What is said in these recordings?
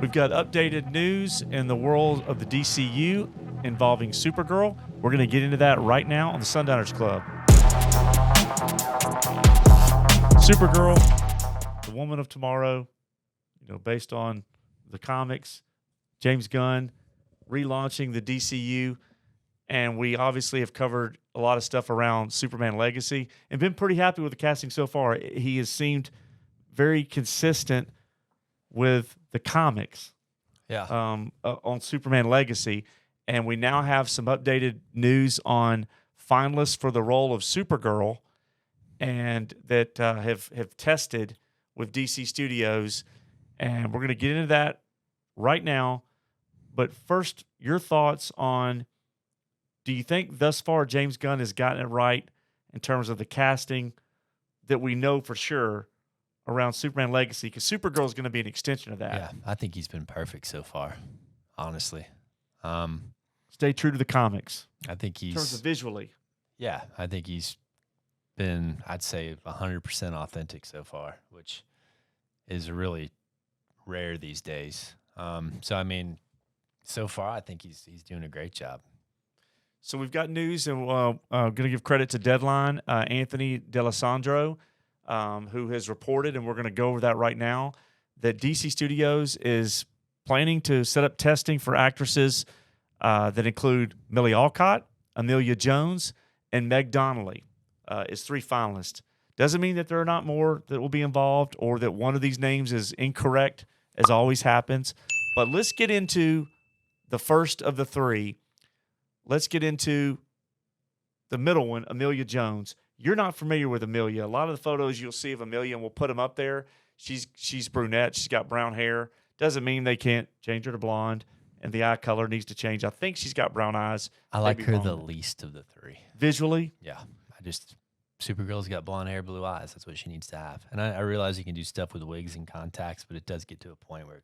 We've got updated news in the world of the DCU involving Supergirl. We're going to get into that right now on the Sundowners Club. Supergirl, the woman of tomorrow, based on the comics, James Gunn relaunching the DCU, and we obviously have covered a lot of stuff around Superman Legacy and been pretty happy with the casting so far. He has seemed very consistent with the comics on Superman Legacy, and we now have some updated news on finalists for the role of Supergirl, and that have tested with DC Studios, and we're going to get into that right now. But first, your thoughts on, do you think thus far James Gunn has gotten it right in terms of the casting that we know for sure around Superman Legacy? Because Supergirl is going to be an extension of that. Yeah, I think he's been perfect so far, honestly. Stay true to the comics. I think he's... in terms of visually. Yeah, I think he's been, I'd say, 100% authentic so far, which is really rare these days. So far, I think he's doing a great job. So we've got news, and going to give credit to Deadline, Anthony D'Alessandro, who has reported, and we're going to go over that right now, that DC Studios is planning to set up testing for actresses that include Millie Alcock, Emilia Jones, and Meg Donnelly is 3 finalists. Doesn't mean that there are not more that will be involved or that one of these names is incorrect, as always happens. But let's get into the first of the 3. Let's get into the middle one, Emilia Jones. You're not familiar with Emilia. A lot of the photos you'll see of Emilia, and we'll put them up there. She's brunette. She's got brown hair. Doesn't mean they can't change her to blonde, and the eye color needs to change. I think she's got brown eyes. I like her the least of the 3. Visually? Yeah. Supergirl's got blonde hair, blue eyes. That's what she needs to have. And I realize you can do stuff with wigs and contacts, but it does get to a point where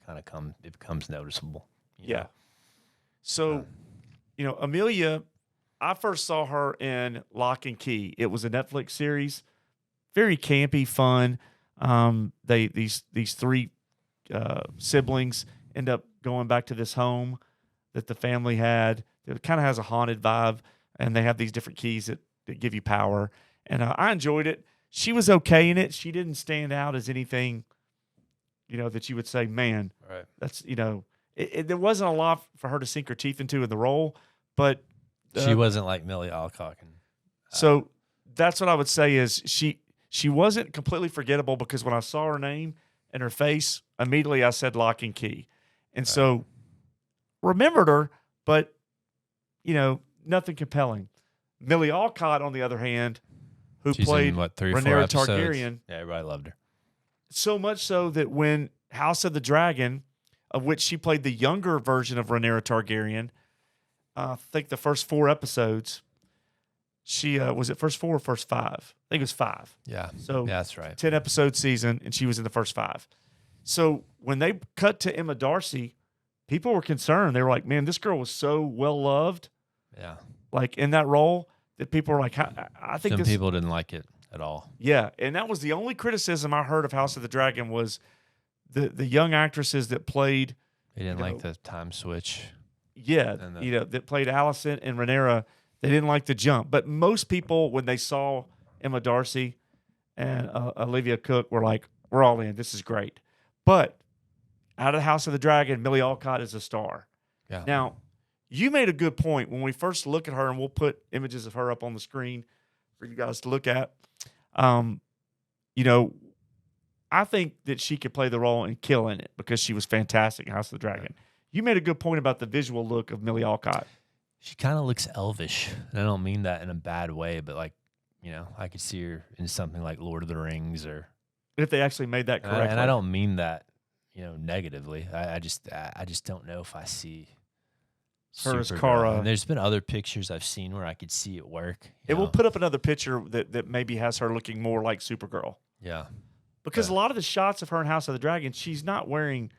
it becomes noticeable. You know? So, Emilia, I first saw her in Lock and Key. It was a Netflix series, very campy, fun. These 3 siblings end up going back to this home that the family had. It kind of has a haunted vibe, and they have these different keys that give you power. And I enjoyed it. She was okay in it. She didn't stand out as anything, that you would say, man, right. That's, there wasn't a lot for her to sink her teeth into in the role, but she wasn't like Millie Alcock. So that's what I would say is she wasn't completely forgettable, because when I saw her name and her face, immediately I said Lock and Key. And so remembered her, but, nothing compelling. Millie Alcock, on the other hand, who She's played in, 3 or 4 Rhaenyra episodes. Targaryen. Yeah, everybody loved her. So much so that when House of the Dragon, of which she played the younger version of Rhaenyra Targaryen, I think the first 4 episodes, she was it first 4 or first 5? I think it was 5. Yeah, so that's right. 10-episode season, and she was in the first 5. So when they cut to Emma Darcy, people were concerned. They were like, man, this girl was so well-loved. Yeah. Like, in that role, that people were like, I think some people didn't like it at all. Yeah, and that was the only criticism I heard of House of the Dragon, was the young actresses that played. They didn't like the time switch. Yeah, that played Alicent and Rhaenyra. They didn't like the jump. But most people, when they saw Emma Darcy and Olivia Cook, were like, we're all in. This is great. But out of the House of the Dragon, Millie Alcock is a star. Yeah. Now, you made a good point when we first look at her, and we'll put images of her up on the screen for you guys to look at. I think that she could play the role and kill in it, because she was fantastic in House of the Dragon. Right. You made a good point about the visual look of Millie Alcock. She kind of looks elvish, and I don't mean that in a bad way, but I could see her in something like Lord of the Rings, or if they actually made that correctly. And I don't mean that, negatively. I just don't know if I see her as Kara. And there's been other pictures I've seen where I could see it work. We'll put up another picture that maybe has her looking more like Supergirl. Yeah. Because a lot of the shots of her in House of the Dragon, she's not wearing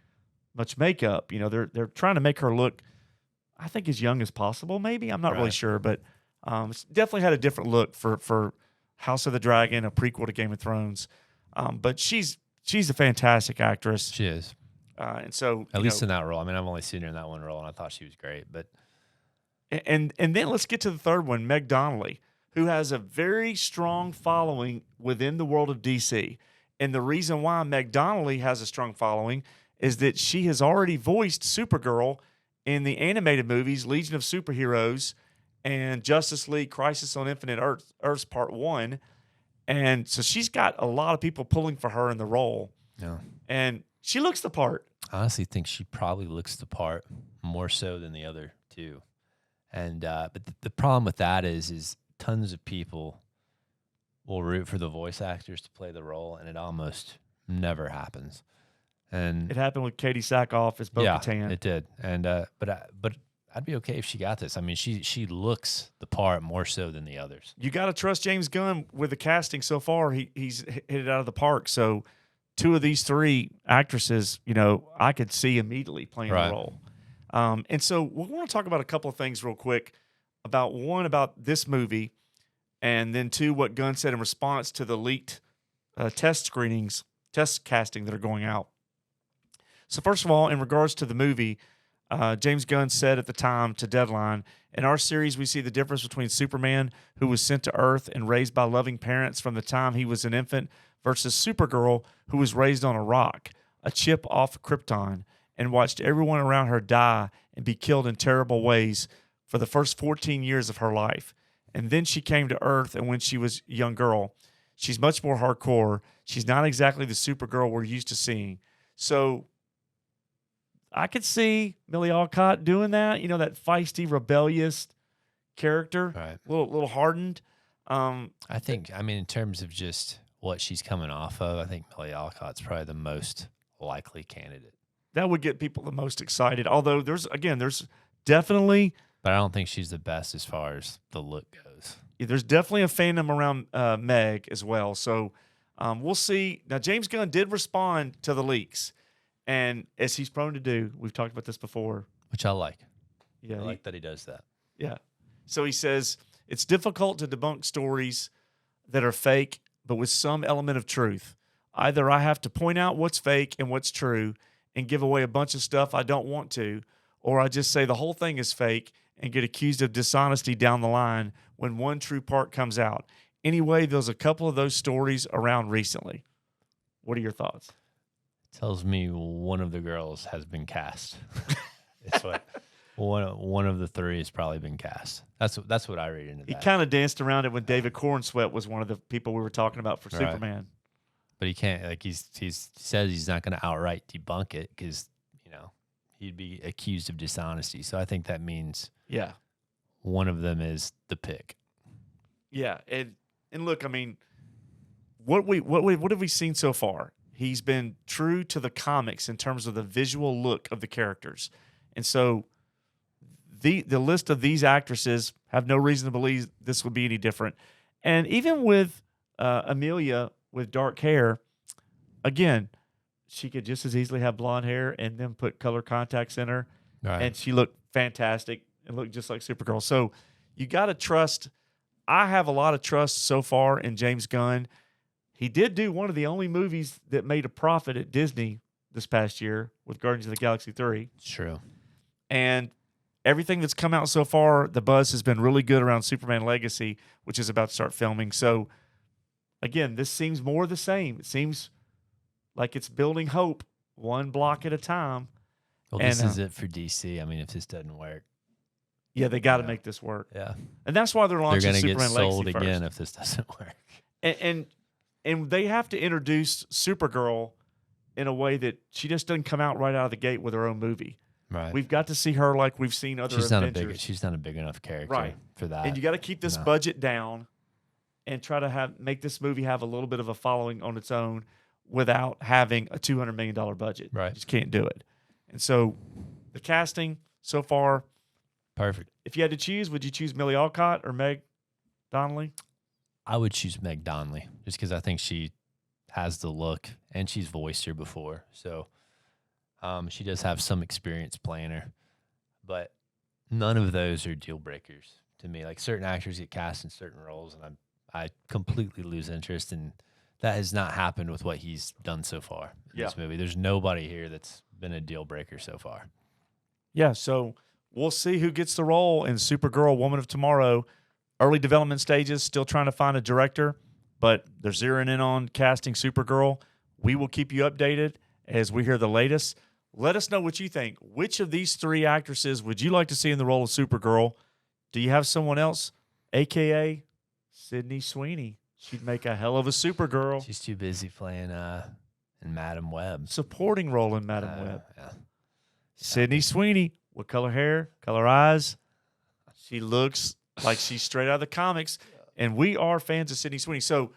much makeup. They're trying to make her look, I think, as young as possible, maybe. I'm not really sure, but it's definitely had a different look for House of the Dragon, a prequel to Game of Thrones. But she's a fantastic actress. She is. And so At least in that role. I mean, I've only seen her in that one role, and I thought she was great. But and then let's get to the third one, Meg Donnelly, who has a very strong following within the world of DC. And the reason why Meg Donnelly has a strong following is that she has already voiced Supergirl in the animated movies Legion of Superheroes and Justice League Crisis on Infinite Earths Part 1. And so she's got a lot of people pulling for her in the role. yeah, And she looks the part. I honestly think she probably looks the part more so than the other two. And but the problem with that is tons of people will root for the voice actors to play the role, and it almost never happens. And It happened with Katie Sackhoff as Bo-Katan. it did. And but I'd be okay if she got this. I mean, she looks the part more so than the others. You got to trust James Gunn with the casting so far. He's hit it out of the park. So two of these three actresses, I could see immediately playing Right. the role. And so we want to talk about a couple of things real quick about this movie, and then two, what Gunn said in response to the leaked test casting that are going out. So first of all, in regards to the movie, James Gunn said at the time to Deadline, in our series, we see the difference between Superman, who was sent to Earth and raised by loving parents from the time he was an infant, versus Supergirl, who was raised on a rock, a chip off Krypton, and watched everyone around her die and be killed in terrible ways for the first 14 years of her life. And then she came to Earth, and when she was a young girl, she's much more hardcore. She's not exactly the Supergirl we're used to seeing. So I could see Emilia Alcock doing that, that feisty, rebellious character, Right. little hardened. I think, in terms of just what she's coming off of, I think Emilia Alcott's probably the most likely candidate. That would get people the most excited. Although there's definitely But I don't think she's the best as far as the look goes. there's definitely a fandom around Meg as well. So we'll see. Now James Gunn did respond to the leaks, and as he's prone to do, we've talked about this before. Which I like. Yeah, I like that he does that. Yeah. So he says, it's difficult to debunk stories that are fake, but with some element of truth. Either I have to point out what's fake and what's true and give away a bunch of stuff I don't want to, or I just say the whole thing is fake and get accused of dishonesty down the line when one true part comes out. Anyway, there's a couple of those stories around recently. What are your thoughts? Tells me one of the girls has been cast. It's what one of the three has probably been cast. That's what I read into He that. kind of danced around it when David Cornsweet was one of the people we were talking about for Right. Superman. But he can't, he says he's not going to outright debunk it because, he'd be accused of dishonesty. So I think that means Yeah. one of them is the pick. Yeah, and look, what have we seen so far? He's been true to the comics in terms of the visual look of the characters, and so the list of these actresses have no reason to believe this would be any different. And even with Emilia with dark hair, again, she could just as easily have blonde hair and then put color contacts in her, Right. and she looked fantastic and looked just like Supergirl. So you got to trust. I have a lot of trust so far in James Gunn. He did do one of the only movies that made a profit at Disney this past year with Guardians of the Galaxy 3. It's true. And everything that's come out so far, the buzz has been really good around Superman Legacy, which is about to start filming. So, again, this seems more the same. It seems like it's building hope one block at a time. Well, And, this is it for DC. If this doesn't work, Yeah, they got to Yeah. make this work. yeah, And that's why they're they're launching going to get Superman sold Legacy again first. if this doesn't work. And they have to introduce Supergirl in a way that she just doesn't come out right out of the gate with her own movie. Right. We've got to see her like we've seen other She's not Avengers. she's not a big enough character Right. for that. And you got to keep this No. budget down and try to make this movie have a little bit of a following on its own without having a $200 million budget. Right. You just can't do it. And so the casting so far, Perfect. if you had to choose, would you choose Millie Alcott or Meg Donnelly? I would choose Meg Donnelly just because I think she has the look and she's voiced her before. So she does have some experience playing her. But none of those are deal breakers to me. Like certain actors get cast in certain roles and I completely lose interest in That has not happened with what he's done so far in this movie. There's nobody here that's been a deal breaker so far. Yeah, so we'll see who gets the role in Supergirl, Woman of Tomorrow. Early development stages, still trying to find a director, but they're zeroing in on casting Supergirl. We will keep you updated as we hear the latest. Let us know what you think. Which of these 3 actresses would you like to see in the role of Supergirl? Do you have someone else, a.k.a. Sydney Sweeney? She'd make a hell of a Supergirl. She's too busy playing in Madam Web. Supporting role in Madam Web. Yeah. Sydney Sweeney. What color hair? Color eyes? She looks like she's straight out of the comics. And we are fans of Sydney Sweeney. So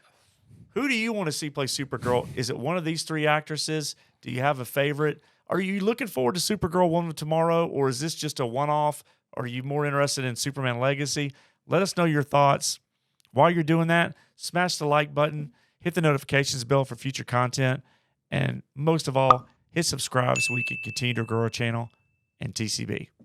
who do you want to see play Supergirl? Is it one of these 3 actresses? Do you have a favorite? Are you looking forward to Supergirl Woman of Tomorrow, or is this just a one-off? Are you more interested in Superman Legacy? Let us know your thoughts. While you're doing that, smash the like button, hit the notifications bell for future content, and most of all, hit subscribe so we can continue to grow our channel and TCB.